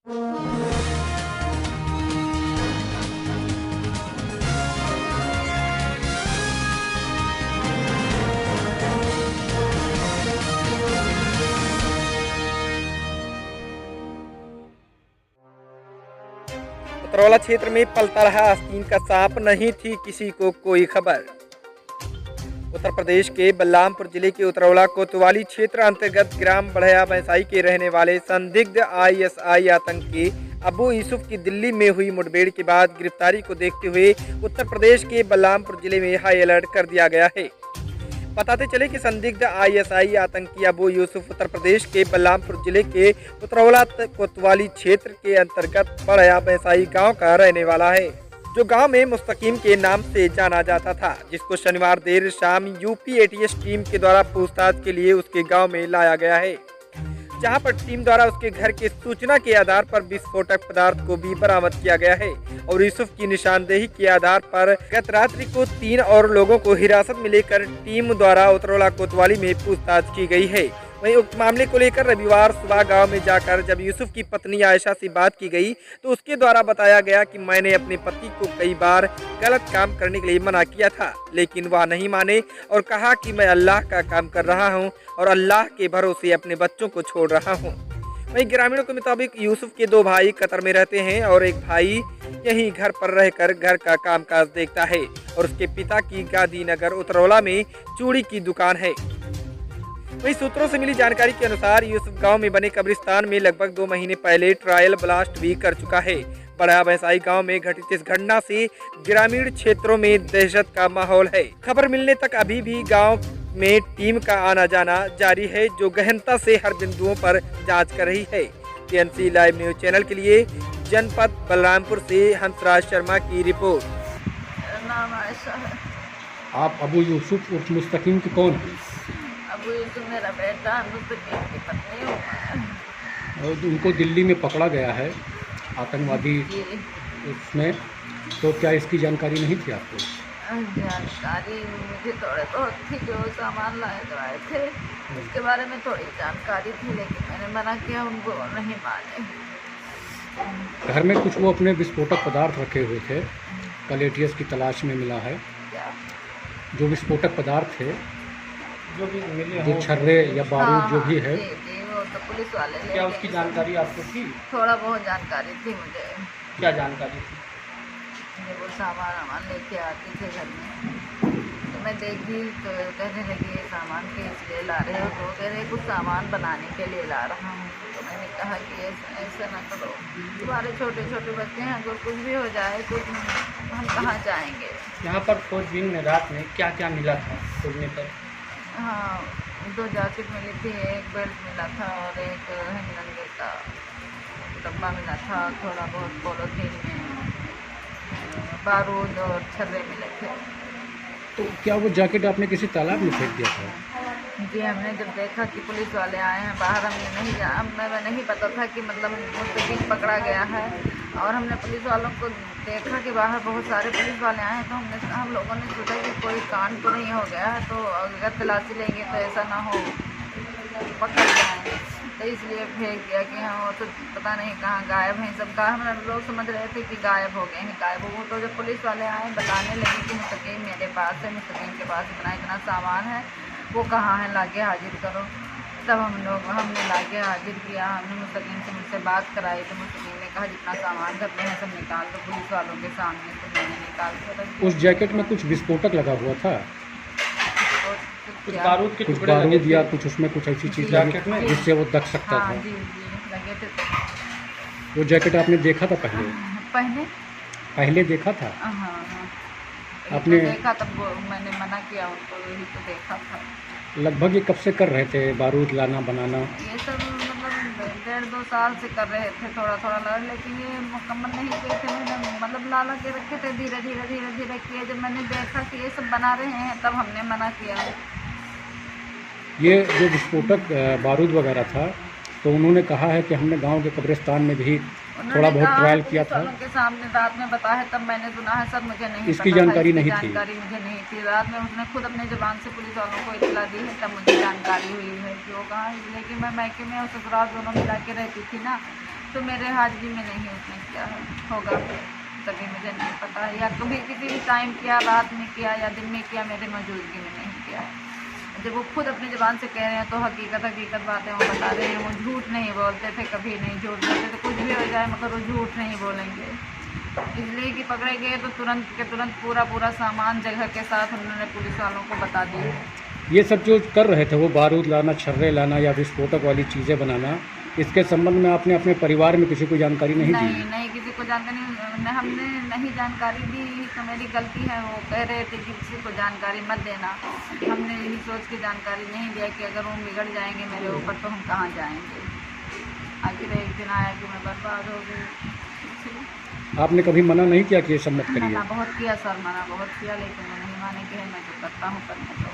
उतरौला क्षेत्र में पलता रहा आस्तीन का सांप, नहीं थी किसी को कोई खबर। उत्तर प्रदेश के बलरामपुर जिले के उतरौला कोतवाली क्षेत्र अंतर्गत ग्राम बढ़या भैंसाई के रहने वाले संदिग्ध आईएसआई आतंकी अबू यूसुफ की दिल्ली में हुई मुठभेड़ के बाद गिरफ्तारी को देखते हुए उत्तर प्रदेश के बलरामपुर जिले में हाई अलर्ट कर दिया गया है। बताते चले कि संदिग्ध आईएसआई आतंकी अबू यूसुफ उत्तर प्रदेश के बलरामपुर जिले के उतरौला कोतवाली क्षेत्र के अंतर्गत बढ़या भैंसाई गांव का रहने वाला है, जो गांव में मुस्तकीम के नाम से जाना जाता था, जिसको शनिवार देर शाम यूपी एटीएस टीम के द्वारा पूछताछ के लिए उसके गांव में लाया गया है, जहां पर टीम द्वारा उसके घर की सूचना के आधार पर विस्फोटक पदार्थ को भी बरामद किया गया है और यूसुफ की निशानदेही के आधार पर गत रात्रि को 3 और लोगों को हिरासत में लेकर टीम द्वारा उतरौला कोतवाली में पूछताछ की गई है। वहीं उक्त मामले को लेकर रविवार सुबह गांव में जाकर जब यूसुफ की पत्नी आयशा से बात की गई तो उसके द्वारा बताया गया कि मैंने अपने पति को कई बार गलत काम करने के लिए मना किया था, लेकिन वह नहीं माने और कहा कि मैं अल्लाह का काम कर रहा हूं और अल्लाह के भरोसे अपने बच्चों को छोड़ रहा हूं। वहीं ग्रामीणों के मुताबिक यूसुफ के 2 भाई कतर में रहते हैं और एक भाई यहीं घर पर रहकर घर का कामकाज देखता है और उसके पिता की गांधीनगर उतरौला में चूड़ी की दुकान है। वहीं सूत्रों से मिली जानकारी के अनुसार यूसुफ गांव में बने कब्रिस्तान में लगभग 2 महीने पहले ट्रायल ब्लास्ट भी कर चुका है। बढ़या भैंसाई गांव में घटित इस घटना से ग्रामीण क्षेत्रों में दहशत का माहौल है। खबर मिलने तक अभी भी गांव में टीम का आना जाना जारी है, जो गहनता से हर बिंदुओं पर जांच कर रही है। टीएनसी लाइव न्यूज चैनल के लिए जनपद बलरामपुर से हंसराज शर्मा की रिपोर्ट। नाम आयशा है। आप अबू यूसुफ उर्फ मुस्तकीम के कौन हैं? अबू यूसुफ मेरा बेटा, मुस्तकीम की पत्नी हूँ मैं। और उनको दिल्ली में पकड़ा गया है आतंकवादी उसमें, तो क्या इसकी जानकारी नहीं थी आपको? जानकारी मुझे थोड़े बहुत थी, जो सामान लाए गए थे उसके बारे में थोड़ी जानकारी थी, लेकिन मैंने मना किया, उनको नहीं माने। घर में कुछ वो अपने विस्फोटक पदार्थ रखे हुए थे, कल एटीएस की तलाश में मिला है। क्या? जो विस्फोटक पदार्थ थे, जो भी मिले जो छर्रे या बारूद हाँ, जो भी है, जी, वो तो पुलिस वाले ले क्या गए। उसकी जानकारी आपको थी? थोड़ा बहुत जानकारी थी मुझे। क्या जानकारी थी? वो सामान लेके आते थे घर में, तो मैं देखी तो कहने लगी ये सामान के इसलिए ला रहे हो, तो कह रहे कुछ सामान बनाने के लिए ला रहा हूँ। तो मैंने कहा कि ऐसा ना करो, तुम्हारे छोटे छोटे बच्चे हैं, अगर कुछ भी हो जाए तो हम कहाँ जाएंगे। यहाँ पर खोजबीन में रात में क्या क्या मिला था खोजने पर? हाँ, 2 जैकेट मिली थी, एक बेल्ट मिला था और एक हेमलंगे का डब्बा मिला था, थोड़ा बहुत पॉलीथीन में बारूद और छर्रे मिले थे। तो क्या वो जैकेट आपने किसी तालाब में फेंक दिया था? जी, हमने जब देखा कि पुलिस वाले आए हैं बाहर, हमें नहीं पता था कि मतलब मुस्तकीम पकड़ा गया है, और हमने पुलिस वालों को देखा कि बाहर बहुत सारे पुलिस वाले आए हैं, तो हम लोगों ने सोचा कि कोई कांड तो नहीं हो गया है, तो अगर तलाशी लेंगे तो ऐसा ना हो पकड़ जाए, तो इसलिए फेंक दिया कि हाँ वो तो पता नहीं कहाँ गायब हैं सब। हम लोग समझ रहे थे कि गायब हो गए हैं, गायब हो गए। तो जब पुलिस वाले आए बताने लगे कि मुस्तकीम मेरे पास है, मुस्तकीम के पास इतना सामान है, वो कहाँ है, लाके हाजिर करो। तब हमने लाके हाजिर किया, हमने मुस्तकीम से मुझसे बात कराई, तो मुस्तकीम ने कहा जितना सामान घर में है सब निकाल दो पुलिस वालों के सामने। तो मैंने निकाल कर रख दिया। उस जैकेट में कुछ विस्फोटक लगा हुआ था, कुछ क्या? बारूद के कुछ टुकड़े लगे बारूद थे? या कुछ उसमें कुछ ऐसी चीज़ जैकेट में? जिससे वो दग सकता हाँ था। जी लगे थे। तो वो जैकेट आपने देखा था पहले? पहले देखा था? हाँ हाँ आपने तो देखा, तब मैंने मना किया उनको, यही तो देखा था। लगभग ये कब से कर रहे थे बारूद लाना बनाना? ये सब मतलब 1.5-2 साल से कर रहे थे, थोड़ा थोड़ा ला, लेकिन ये मुकम्मल नहीं किए थे। मैंने मतलब ला के रखे थे, धीरे धीरे किए। जब मैंने देखा कि ये सब बना रहे हैं तब हमने मना किया। ये जो विस्फोटक बारूद वगैरह था, तो उन्होंने कहा है कि हमने गांव के कब्रिस्तान में भी थोड़ा बहुत ट्रायल किया था। उनके सामने रात में बताया है, तब मैंने सुना है सर, मुझे नहीं इसकी पता था, जानकारी नहीं थी। जानकारी मुझे नहीं थी। रात में उसने खुद अपने ज़बान से पुलिस वालों को इतला दी है, तब मुझे जानकारी हुई है कि वो कहाँ। लेकिन मैं मैके में और ससुराल दोनों मिला के रहती थी ना, तो मेरे हाजिरी में नहीं उसने किया है, होगा तभी मुझे नहीं पता है, या कभी किसी भी टाइम किया, रात में किया या दिन में किया, मेरे मौजूदगी में नहीं किया है। जब वो खुद अपनी ज़बान से कह रहे हैं तो हकीकत बातें वो बता रहे हैं। वो झूठ नहीं बोलते थे, कभी नहीं झूठ बोलते थे, कुछ भी हो जाए मगर वो झूठ नहीं बोलेंगे। इसलिए कि पकड़े गए तो तुरंत के तुरंत पूरा सामान जगह के साथ उन्होंने पुलिस वालों को बता दिया। ये सब जो कर रहे थे वो बारूद लाना, छर्रे लाना या विस्फोटक वाली चीज़ें बनाना, इसके संबंध में आपने अपने परिवार में किसी को जानकारी नहीं दी? नहीं किसी को जानकारी हमने नहीं जानकारी दी, तो मेरी गलती है। वो कह रहे थे कि किसी को जानकारी मत देना, हमने यही सोच के जानकारी नहीं दिया कि अगर वो बिगड़ जाएंगे मेरे ऊपर तो हम कहाँ जाएंगे। आखिर एक दिन आया कि मैं बर्बाद हो गई। आपने कभी मना नहीं किया कि ये सब मत करिए? मना बहुत किया सर, मना बहुत किया, लेकिन वो नहीं माने कि मैं जो करता हूँ करने दो।